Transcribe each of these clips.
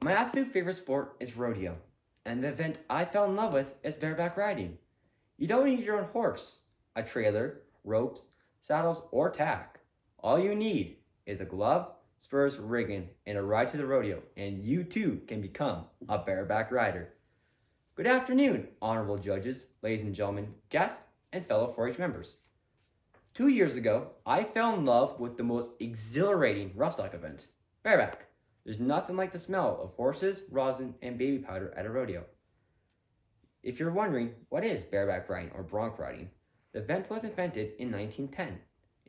My absolute favorite sport is rodeo, and the event I fell in love with is bareback riding. You don't need your own horse, a trailer, ropes, saddles, or tack. All you need is a glove, spurs, rigging, and a ride to the rodeo, and you too can become a bareback rider. Good afternoon, honorable judges, ladies and gentlemen, guests, and fellow 4 H members. 2 years ago, I fell in love with the most exhilarating roughstock event, bareback. There's nothing like the smell of horses, rosin, and baby powder at a rodeo. If you're wondering what is bareback riding or bronc riding, the event was invented in 1910.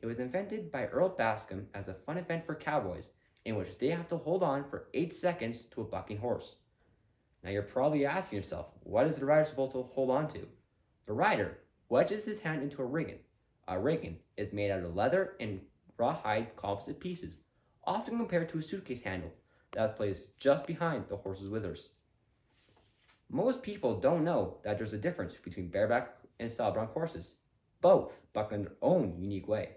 It was invented by Earl Bascom as a fun event for cowboys in which they have to hold on for 8 seconds to a bucking horse. Now you're probably asking yourself, what is the rider supposed to hold on to? The rider wedges his hand into a rigging. A rigging is made out of leather and rawhide composite pieces, often compared to a suitcase handle that is placed just behind the horse's withers. Most people don't know that there's a difference between bareback and style bronc horses. Both buck in their own unique way.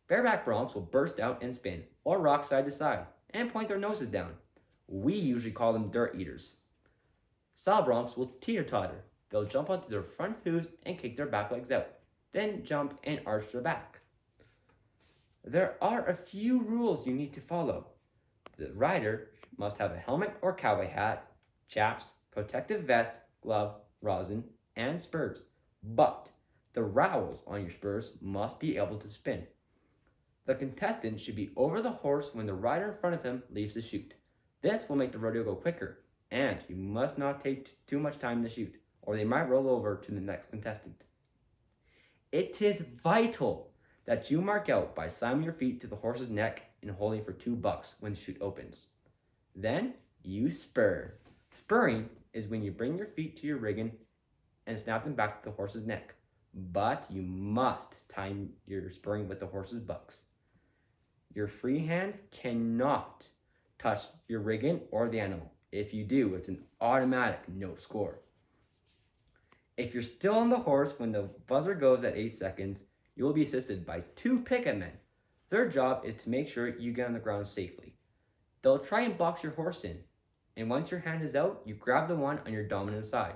Bareback broncs will burst out and spin, or rock side to side, and point their noses down. We usually call them dirt eaters. Style broncs will teeter-totter. They'll jump onto their front hooves and kick their back legs out, then jump and arch their back. There are a few rules you need to follow. The rider must have a helmet or cowboy hat, chaps, protective vest, glove, rosin, and spurs. But the rowels on your spurs must be able to spin. The contestant should be over the horse when the rider in front of him leaves the chute. This will make the rodeo go quicker, and you must not take too much time in the chute, or they might roll over to the next contestant. It is vital that you mark out by slamming your feet to the horse's neck and holding for 2 bucks when the chute opens. Then you spur. Spurring is when you bring your feet to your rigging and snap them back to the horse's neck, but you must time your spurring with the horse's bucks. Your free hand cannot touch your rigging or the animal. If you do, it's an automatic no score. If you're still on the horse when the buzzer goes at 8 seconds, you will be assisted by 2 picket men. Their job is to make sure you get on the ground safely. They'll try and box your horse in, and once your hand is out, you grab the one on your dominant side.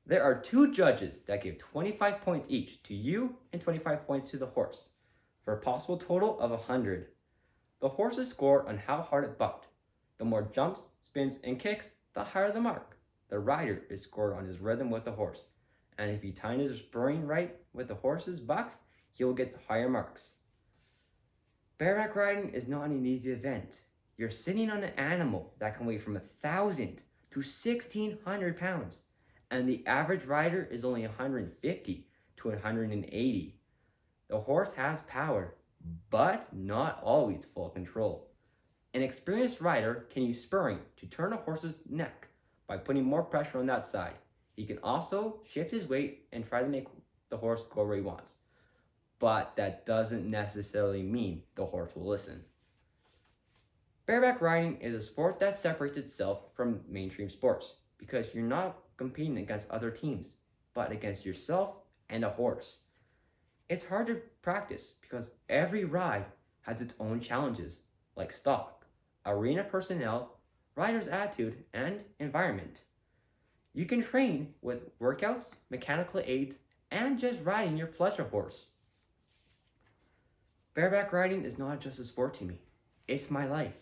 There are 2 judges that give 25 points each to you and 25 points to the horse, for a possible total of 100. The horse is scored on how hard it bucked. The more jumps, spins, and kicks, the higher the mark. The rider is scored on his rhythm with the horse, and if he times his spurring right with the horse's bucks, he will get the higher marks. Bareback riding is not an easy event. You're sitting on an animal that can weigh from 1,000 to 1,600 pounds, and the average rider is only 150 to 180. The horse has power, but not always full control. An experienced rider can use spurring to turn a horse's neck by putting more pressure on that side. He can also shift his weight and try to make the horse go where he wants. But that doesn't necessarily mean the horse will listen. Bareback riding is a sport that separates itself from mainstream sports because you're not competing against other teams, but against yourself and a horse. It's hard to practice because every ride has its own challenges, like stock, arena personnel, rider's attitude, and environment. You can train with workouts, mechanical aids, and just riding your pleasure horse. Bareback riding is not just a sport to me, it's my life.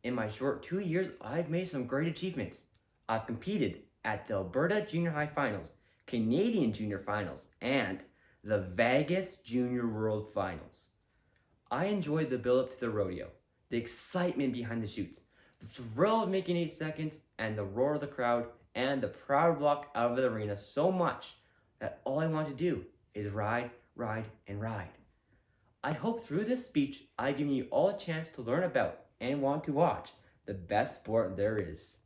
In my short 2 years, I've made some great achievements. I've competed at the Alberta Junior High Finals, Canadian Junior Finals, and the Vegas Junior World Finals. I enjoyed the build-up to the rodeo, the excitement behind the chutes, the thrill of making 8 seconds, and the roar of the crowd, and the proud walk out of the arena so much that all I want to do is ride, ride, and ride. I hope through this speech I've given you all a chance to learn about and want to watch the best sport there is.